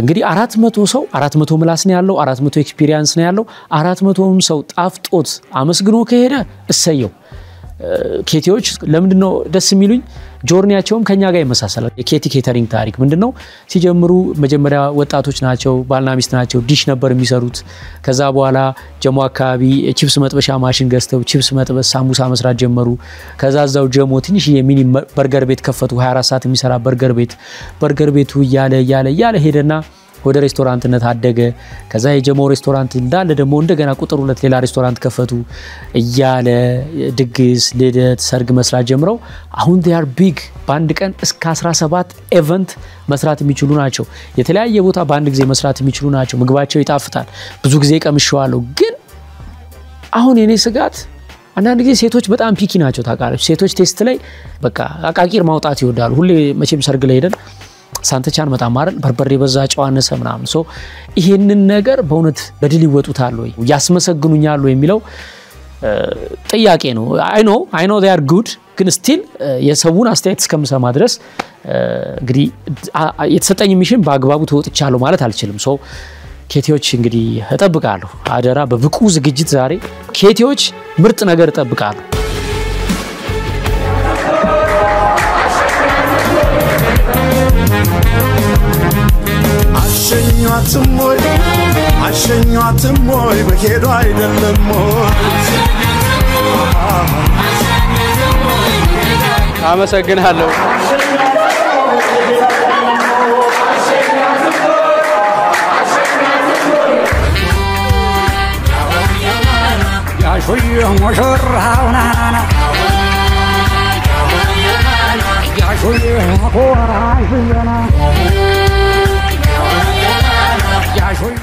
እንግዲህ 400 ሰው 400 ምላስ ነው ያለው 400 ኤክስፒሪየንስ ነው ያለው 400ም ሰው ጣፍጦት አመስግኖ ከሄደ እሰየው ኬቲዎች ለምንድነው ደስ የሚሉኝ ጆርኒያቸውም ከኛ ጋር ይመሳሰላል የኬቲ ኬተሪንግ ታሪክ ምንድነው ሲጀምሩ መጀመሪያ ወጣቶች ናቸው ባልና ሚስት ናቸው ዲሽ ነበር የሚሰሩት ከዛ በኋላ ጀሞ አካባቢ ቺፕስ መጥበሻ ማሽን ገዝተው ቺፕስ መጥበስ ሳሙሳ መስራት ጀመሩ ከዛ ዛው ጀሞ ትንሽ የሚኒ በርገር ቤት ከፈቱ 24 ሰዓት የሚሰራ በርገር ቤቱ ያለ ሄደና ወደ ሬስቶራንትነት አደገ ከዛ የጀሞ ሬስቶራንት እንዳለ ደግሞ እንደገና ቁጥር 2 ሌላ ሬስቶራንት ከፈቱ እያለ ድግስ ልደት ሰርግ መስራት ጀምረው አሁን they are big ባንድ ቀን እስከ 17 ኢቨንት መስራት የሚችሉ ናቸው የተለያየ ቦታ ባንድ ጊዜ መስራት የሚችሉ ናቸው ምግባቸው ይጣፍጣል ብዙ ጊዜ ቀምሼዋለሁ ግን አሁን የኔ ስጋት አንዳንድ ጊዜ ሴቶች በጣም ፒኪ ናቸው ታውቃለች ሴቶች ቴስት ላይ በቃ አቃቂር ማውጣት ይወዳሉ ሁሌ መቼም ሰርግ ላይ ሄደን ሳንተቻን መጣ ማረን በርበሬ በዛ ጨዋነሰ ምናምን ሶ ይሄንን ነገር በእውነት በድል ይወጡታል ወይ ያስመሰግኑኛል ወይ የሚለው ጥያቄ ነው I know they are good ግን ስቲል የሰውን አስተያየት እስከምሰማ ድረስ እንግዲህ የተሰጠኝ ሚሽን በአግባቡ ተወጥቻለሁ ማለት አልችልም ሶ ኬቲዎች እንግዲህ እጠብቃለሁ አደራ በብቁ ዝግጅት ዛሬ ኬቲዎች ምርጥ ነገር እጠብቃለሁ አሸኛትም ወይ በሄዱ አይደለም አመሰግናለሁ ያሾይ ሙሽራውና ያሾይ ኮራሽና ያሾይ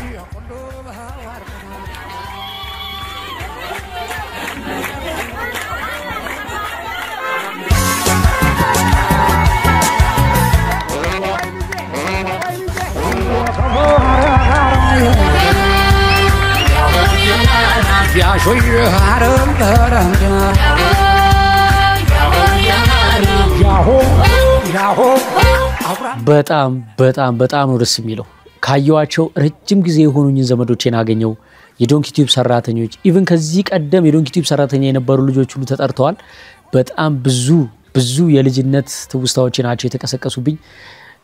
ያሾይ አረምበረምና በጣም ነው ደስ የሚለው ካየዋቸው ረጅም ጊዜ የሆኑኝን ዘመዶቼን አገኘው የዶንኪ ቲዩብ ሰራተኞች ኢቭን ከዚህ ቀደም የዶንኪ ቲዩብ ሰራተኛ የነበሩ ልጆች ሁሉ ተጠርተዋል በጣም ብዙ የልጅነት ትውስታዎች ናቸው የተቀሰቀሱብኝ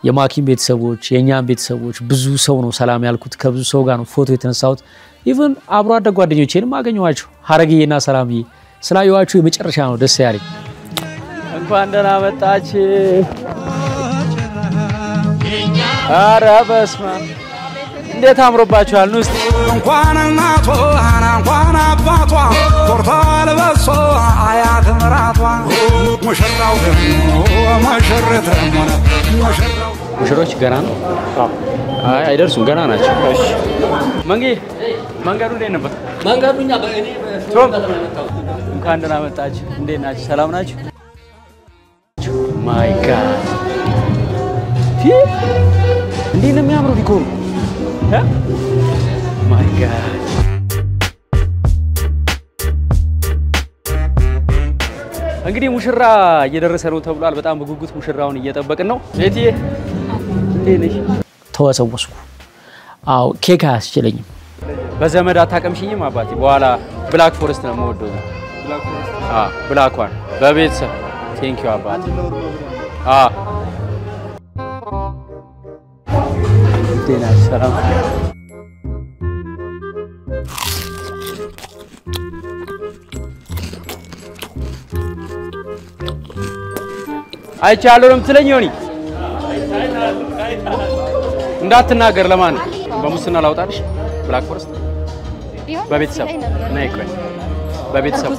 የማኪን ቤተሰቦች የኛን ቤተሰቦች ብዙ ሰው ነው ሰላም ያልኩት ከብዙ ሰው ጋር ነው ፎቶ የተነሳሁት ኢቭን አብሮ አደግ ጓደኞቼንም አገኘዋቸው ሐረግዬና ሰላምዬ ስላየዋችሁ የመጨረሻ ነው ደስ ያለኝ እንኳን ደህና መጣች አረ በስመ እንዴት አምሮባችኋል ነው እንኳን እናቷ እንኳን አባቷ ቶርታል በሶ አያት ምራቷ ሙሽራው ደግሞ ሙሽረተም ሆነ ሙሽሮች ገና ነው አይ አይደርሱም ገና ናቸው እሺ መንገዱ እንዴት ነበር መንገዱኛ በእኔ እንኳን ደህና መጣች እንዴት ናችሁ ሰላም ናችሁ ማይ ጋድ እንዴት ነው የሚያምረው ዲኮሩ ማይ ጋድ እንግዲህ ሙሽራ እየደረሰ ነው ተብሏል በጣም በጉጉት ሙሽራውን እየጠበቅን ነው ቤትዬ እንዴት ነሽ ተወሰወስኩ አው ኬክ አያስችለኝም በዘመድ አታቀምሽኝም አባቴ በኋላ ብላክ ፎረስት ነው የምወደው ብላክ ዋን በቤተሰብ ቴንክ ዩ አባቴ ጤና ሰላም አይቻለሁ ምትለኝ ዮኒ እንዳትናገር ለማን በሙስና ላውጣልሽ ብላክ ፎረስት በቤተሰብ ነይ ቆይ በቤተሰብ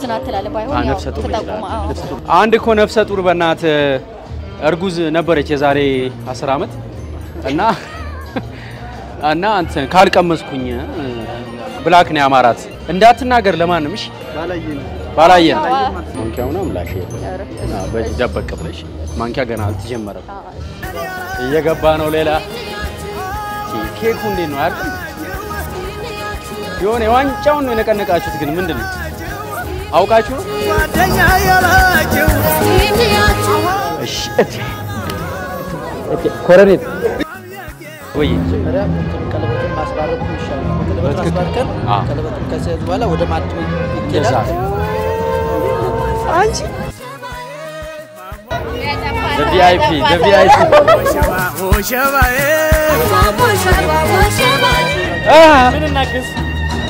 ነፍሰ ጡር አንድ እኮ ነፍሰ ጡር በእናት እርጉዝ ነበረች የዛሬ 10 አመት እና አንተ ካልቀመስኩኝ ብላክ ነው ያማራት እንዳትናገር ለማንም እሺ ባላየን ማንኪያው ነው ምላሽ በደበቅ ብለሽ ማንኪያ ገና አልተጀመረም እየገባ ነው ሌላ ኬኩ እንዴ ነው አይደል የሆነ ዋንጫውን ነው የነቀነቃችሁት ግን ምንድነው አውቃችሁ ጓደኛ ያላችሁ እሺ ኮረኔት ወይ ቀለበቱን ማስባረኩ ይሻላል ቀለበቱን ማስባርከን ቀለበቱን ከሰዝ በኋላ ወደ ማጥቶ ይገዛል አንቺ the VIP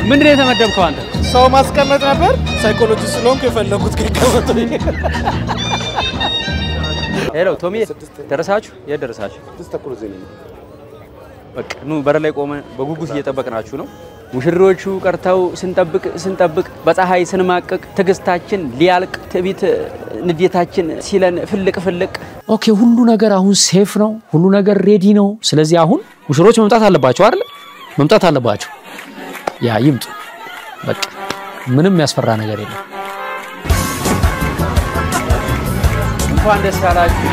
ምን ነው የተመደብከው አንተ ሰው ማስቀመጥ ነበር ሳይኮሎጂ ስለሆንኩ የፈለኩት ከቀበቶ ሄሎ ቶሚ ደረሳችሁ የደረሳችሁ ተስተክሩ ዘኔ በቃ ኑ በር ላይ ቆመ በጉጉት እየጠበቅናችሁ ነው ሙሽሮቹ ቀርተው ስንጠብቅ በፀሐይ ስንማቀቅ ትግስታችን ሊያልቅ ትቢት ንዴታችን ሲለን ፍልቅ ኦኬ ሁሉ ነገር አሁን ሴፍ ነው ሁሉ ነገር ሬዲ ነው ስለዚህ አሁን ሙሽሮች መምጣት አለባቸው አይደል መምጣት አለባቸው ያ ይምጡ በቃ ምንም ያስፈራ ነገር የለም እንኳን ደስ ያላችሁ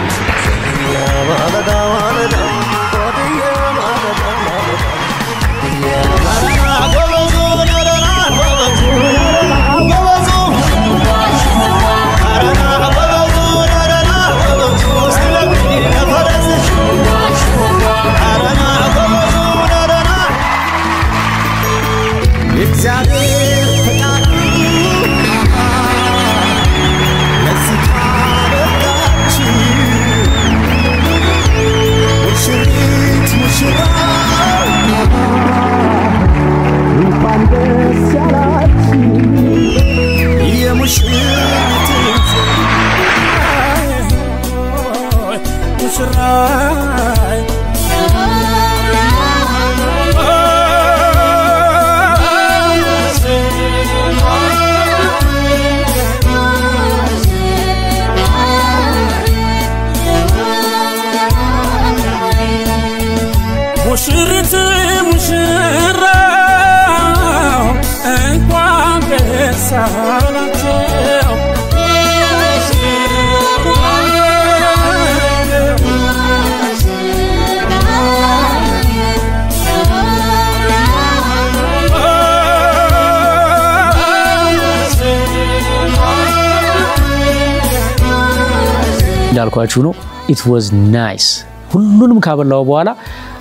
እንዳልኳችሁ ነው it was nice ሁሉንም ካበላው በኋላ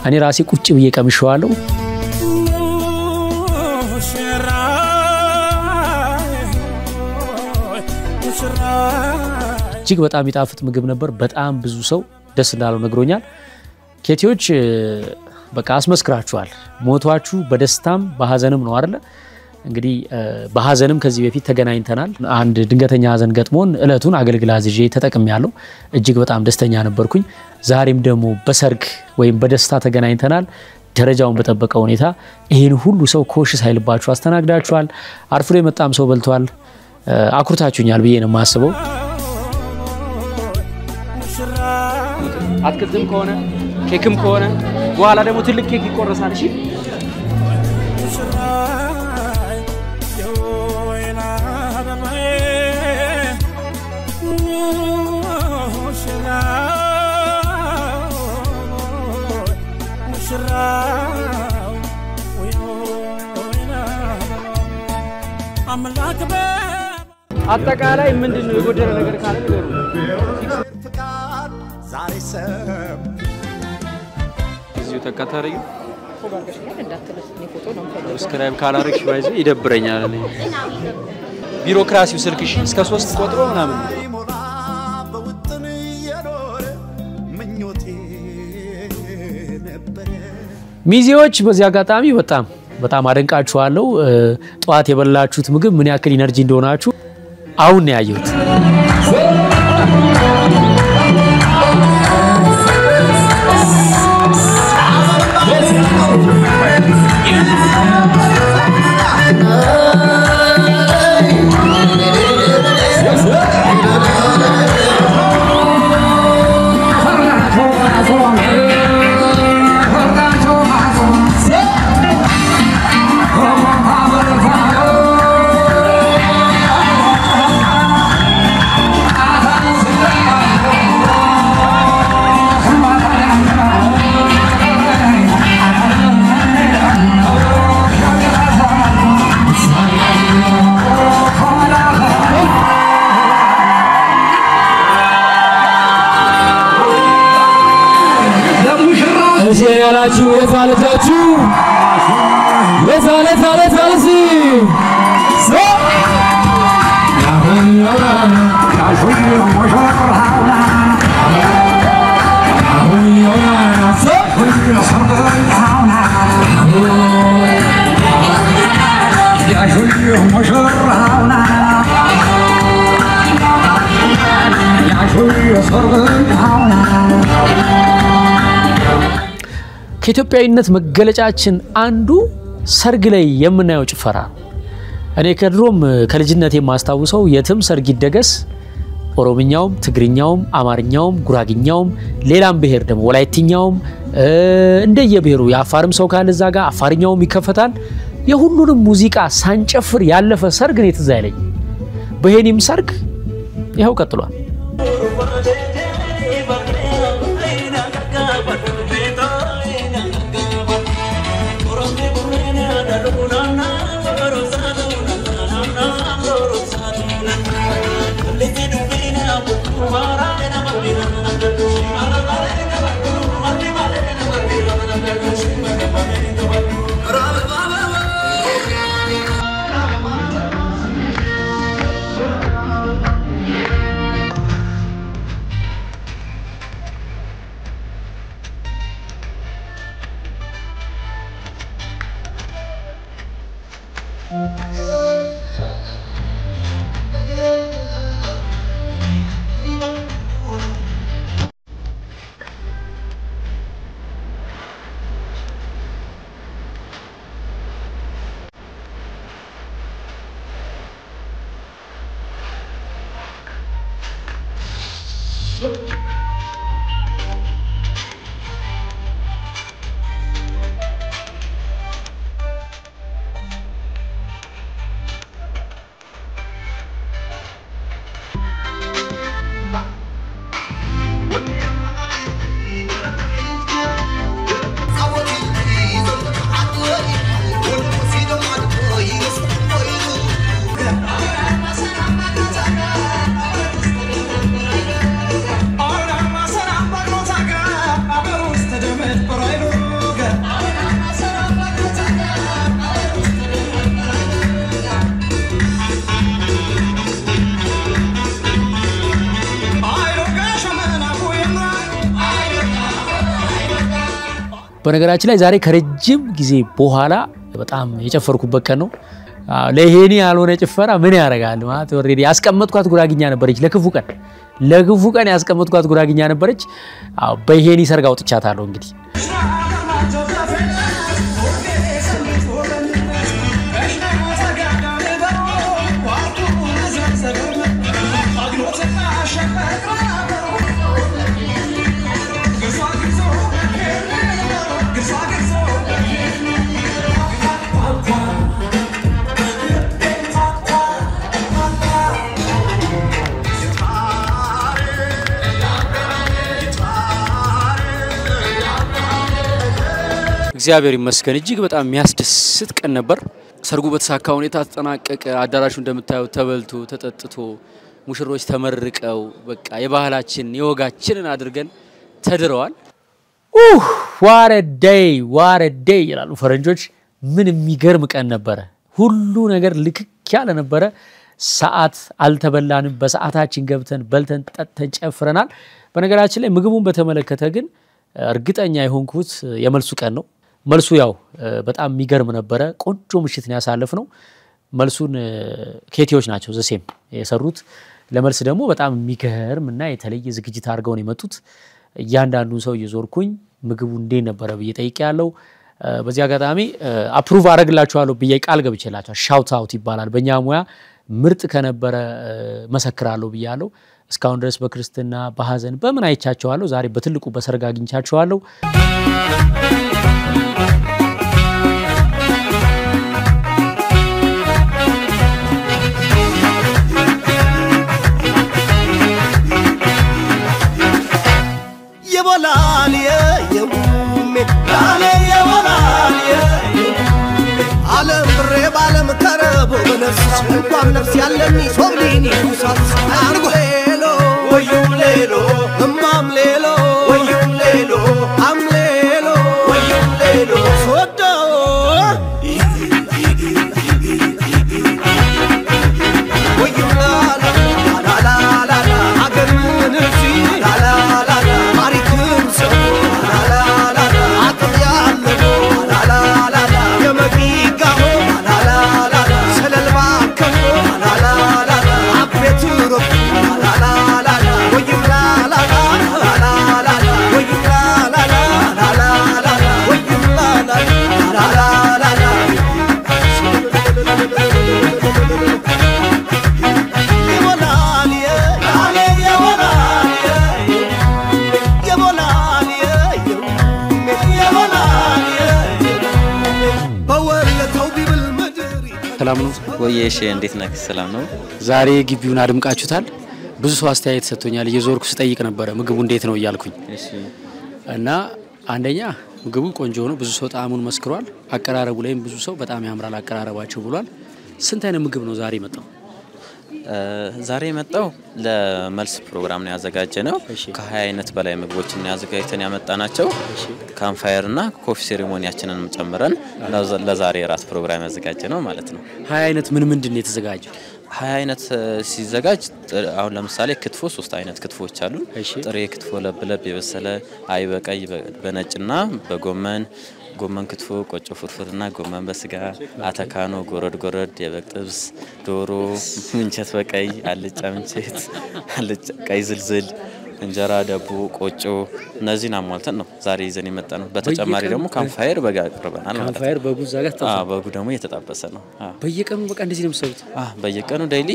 እኔ ራሴ ቁጭ ብዬ ቀምሼዋለሁ። እጅግ በጣም ይጣፍጥ ምግብ ነበር። በጣም ብዙ ሰው ደስ እንዳለው ነግሮኛል። ኬቲዎች በቃ አስመስክራችኋል። ሞቷችሁ በደስታም በሐዘንም ነው አይደል? እንግዲህ በሐዘንም ከዚህ በፊት ተገናኝተናል። አንድ ድንገተኛ ሐዘን ገጥሞን እለቱን አገልግላ አዝዤ ተጠቅሜያለሁ። እጅግ በጣም ደስተኛ ነበርኩኝ። ዛሬም ደግሞ በሰርግ ወይም በደስታ ተገናኝተናል። ደረጃውን በጠበቀ ሁኔታ ይሄን ሁሉ ሰው ኮሽ ሳይልባችሁ አስተናግዳችኋል። አርፍዶ የመጣም ሰው በልቷል። አኩርታችሁኛል ብዬ ነው የማስበው። አትክልትም ከሆነ ኬክም ከሆነ በኋላ ደግሞ ትልቅ ኬክ ይቆረሳል። እሺ አጠቃላይ ምንድነው የጎደለ ነገር ካለ ንገሩ። ዛሬ ሰብ እዚሁ ተከታተሪ ሰብስክራይብ ካላረግሽ ባይዘ ይደብረኛል። እኔ ቢሮክራሲው ስልክሽ እስከ 3 ቆጥሮ ምናምን ሚዜዎች በዚህ አጋጣሚ በጣም አደንቃችኋለሁ። ጧት የበላችሁት ምግብ ምን ያክል ኢነርጂ እንደሆናችሁ አሁን ነው ያየሁት። ያላችሁ የታለታችሁ የታለታለታለሲ ከኢትዮጵያዊነት መገለጫችን አንዱ ሰርግ ላይ የምናየው ጭፈራ። እኔ ከድሮም ከልጅነቴ የማስታውሰው የትም ሰርግ ይደገስ ኦሮምኛውም፣ ትግርኛውም፣ አማርኛውም፣ ጉራግኛውም ሌላም ብሄር ደግሞ ወላይትኛውም እንደየብሄሩ የአፋርም ሰው ካለ እዛ ጋር አፋርኛውም ይከፈታል። የሁሉንም ሙዚቃ ሳንጨፍር ያለፈ ሰርግ ነው ትዝ አይለኝ። በሄኒም ሰርግ ይሄው ቀጥሏል። በነገራችን ላይ ዛሬ ከረጅም ጊዜ በኋላ በጣም የጨፈርኩበት ቀን ነው። ለሄኒ ያልሆነ ጭፈራ ምን ያረጋል ማለት ኦሬዲ ያስቀመጥኳት ጉራግኛ ነበረች ለክፉ ቀን ያስቀመጥኳት ጉራግኛ ነበረች። በሄኒ ሰርግ አውጥቻታለሁ እንግዲህ እግዚአብሔር ይመስገን እጅግ በጣም የሚያስደስት ቀን ነበር። ሰርጉ በተሳካ ሁኔታ ተጠናቀቀ። አዳራሹ እንደምታዩት ተበልቶ ተጠጥቶ ሙሽሮች ተመርቀው በቃ የባህላችን የወጋችንን አድርገን ተድረዋል። ዋት አ ዴይ ይላሉ ፈረንጆች። ምን የሚገርም ቀን ነበር። ሁሉ ነገር ልክክ ያለ ነበር። ሰዓት አልተበላንም። በሰዓታችን ገብተን በልተን ጠጥተን ጨፍረናል። በነገራችን ላይ ምግቡን በተመለከተ ግን እርግጠኛ የሆንኩት የመልሱ ቀን ነው። መልሱ ያው በጣም የሚገርም ነበር። ቆንጆ ምሽት ነው ያሳለፍነው። መልሱን ኬቲዎች ናቸው ዘሴም የሰሩት። ለመልስ ደግሞ በጣም የሚገርምና የተለየ ዝግጅት አድርገው ነው የመጡት። እያንዳንዱን ሰው እየዞርኩኝ ምግቡ እንዴት ነበር ብዬ ጠይቄያለሁ። በዚህ አጋጣሚ አፕሩቭ አደርግላችኋለሁ ብዬ ቃል ገብቼላችኋለሁ። ሻውት አውት ይባላል በእኛ ሙያ። ምርጥ ከነበረ መሰክራለሁ ብያለሁ። እስካሁን ድረስ በክርስትና በሐዘን በምን አይቻቸዋለሁ። ዛሬ በትልቁ በሰርግ አግኝቻቸዋለሁ። እንኳን ነፍስ ያለኝ ሶብሊኒ ውሳት አንጎ ሌሎ ወዩም ሌሎ እማም ሌሎ ወዩም ሌሎ አም ሌሎ ወዩም ሌሎ ሶዶ ወዩም ላላ አገር ምንሲ ላላ ታሪክም ሰው ላላ አጥም ያለው ላላ የመቂጋው ላላ ሰለልባ ሰላም ነው ወይዬሽ እንዴት ነህ? ሰላም ነው። ዛሬ ግቢውን አድምቃችሁታል። ብዙ ሰው አስተያየት ሰጥቶኛል። እየዞርኩ ስጠይቅ ነበር ምግቡ እንዴት ነው እያልኩኝ እና አንደኛ ምግቡ ቆንጆ ነው። ብዙ ሰው ጣዕሙን መስክሯል። አቀራረቡ ላይም ብዙ ሰው በጣም ያምራል አቀራረባቸው ብሏል። ስንት አይነት ምግብ ነው ዛሬ መጣው? ዛሬ መጣው ለመልስ ፕሮግራም ነው ያዘጋጀነው። ከ20 አይነት በላይ ምግቦችን ነው ያዘጋጅተን ያመጣናቸው። ካምፋየርና ኮፊ ሴሬሞኒያችንን ጨምረን ለዛሬ ራት ፕሮግራም ያዘጋጀነው ማለት ነው። 20 አይነት ምን ነው የተዘጋጀው? 20 አይነት ሲዘጋጅ አሁን ለምሳሌ ክትፎ 3 አይነት ክትፎች አሉ። ጥሬ ክትፎ ለብለብ የበሰለ አይብ በቀይ በነጭና በጎመን ጎመን ክትፎ ቆጮ ፍርፍርና ጎመን በስጋ አተካኖ ጎረድ የበግ ጥብስ ዶሮ ምንቸት በቀይ አልጫ ምንቸት አልጫ ቀይ ዝልዝል እንጀራ ዳቦ ቆጮ እነዚህን አሟልተን ነው ዛሬ ይዘን የመጣነው። በተጨማሪ ደግሞ ካምፋየር በጋ አቅርበናል ማለት ነው። ካምፋየር በጉ ዛጋ ተጣጣ በጉ ደግሞ የተጣበሰ ነው። በየቀኑ በቃ እንደዚህ ነው የምትሰሩት? በየቀኑ ዴይሊ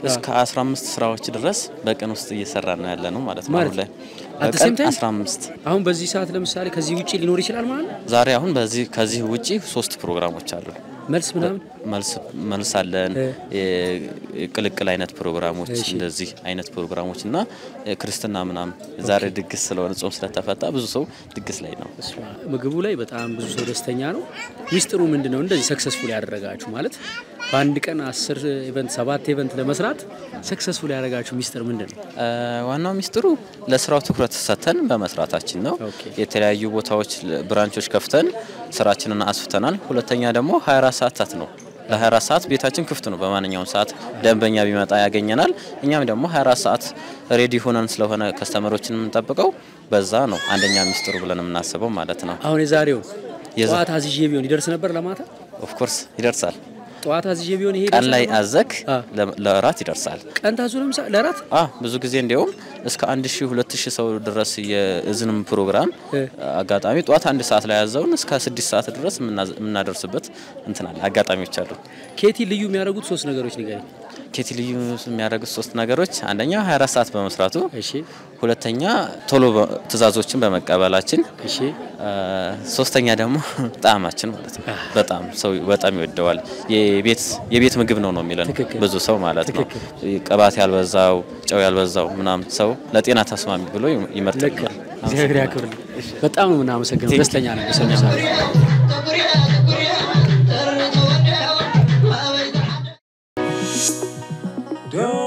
እስከ 15 ስራዎች ድረስ በቀን ውስጥ እየሰራን ነው ያለነው ማለት ነው። አሁን ላይ በቀን 15 አሁን በዚህ ሰዓት ለምሳሌ ከዚህ ውጪ ሊኖር ይችላል ማለት ነው። ዛሬ አሁን ከዚህ ውጪ 3 ፕሮግራሞች አሉ። መልስ ምናምን መልስ አለን። ቅልቅል አይነት ፕሮግራሞች እንደዚህ አይነት ፕሮግራሞች እና ክርስትና ምናምን ዛሬ ድግስ ስለሆነ ጾም ስለተፈታ ብዙ ሰው ድግስ ላይ ነው። ምግቡ ላይ በጣም ብዙ ሰው ደስተኛ ነው። ሚስጥሩ ምንድነው እንደዚህ ሰክሰስፉል ያደረጋችሁ ማለት በአንድ ቀን 10 ኢቨንት 7 ኢቨንት ለመስራት ሰክሰስፉል ያደረጋችሁ ሚስጥር ምንድነው? ዋናው ሚስጥሩ ለስራው ትኩረት ሰጥተን በመስራታችን ነው። የተለያዩ ቦታዎች ብራንቾች ከፍተን ስራችንን አስፍተናል። ሁለተኛ ደግሞ 24 ሰዓታት ነው። ለ24 ሰዓት ቤታችን ክፍት ነው። በማንኛውም ሰዓት ደንበኛ ቢመጣ ያገኘናል። እኛም ደግሞ 24 ሰዓት ሬዲ ሆነን ስለሆነ ከስተመሮችን የምንጠብቀው በዛ ነው አንደኛ ሚስጥሩ ብለን የምናስበው ማለት ነው። አሁን የዛሬው ጠዋት አዝዤ ቢሆን ይደርስ ነበር ለማታ? ኦፍ ኮርስ ይደርሳል። ጠዋት አዝዤ ቢሆን ይሄ ቀን ላይ አዘክ ለራት ይደርሳል። ቀን ታዙ ለምሳሌ ለራት ብዙ ጊዜ እንደውም እስከ 1000 2000 ሰው ድረስ የእዝንም ፕሮግራም አጋጣሚ ጠዋት 1 ሰዓት ላይ ያዘውን እስከ 6 ሰዓት ድረስ የምናደርስበት እንትናል አጋጣሚዎች አሉ። ኬቲ ልዩ የሚያደርጉት 3 ነገሮች ንገረኝ። ኬቲ ልዩ የሚያደርጉት 3 ነገሮች አንደኛ 24 ሰዓት በመስራቱ፣ እሺ፣ ሁለተኛ ቶሎ ትእዛዞችን በመቀበላችን፣ እሺ፣ ሶስተኛ ደግሞ ጣዕማችን ማለት ነው። በጣም ሰው በጣም ይወደዋል። የቤት ምግብ ነው የሚለን ብዙ ሰው ማለት ነው። ቅባት ያልበዛው ጨው ያልበዛው ምናምን ሰው ለጤና ተስማሚ ብሎ ይመርጣል። እግዚአብሔር ያክብርልኝ። በጣም ነው የምናመሰግነው። ደስተኛ ነኝ በሰማሳ Don't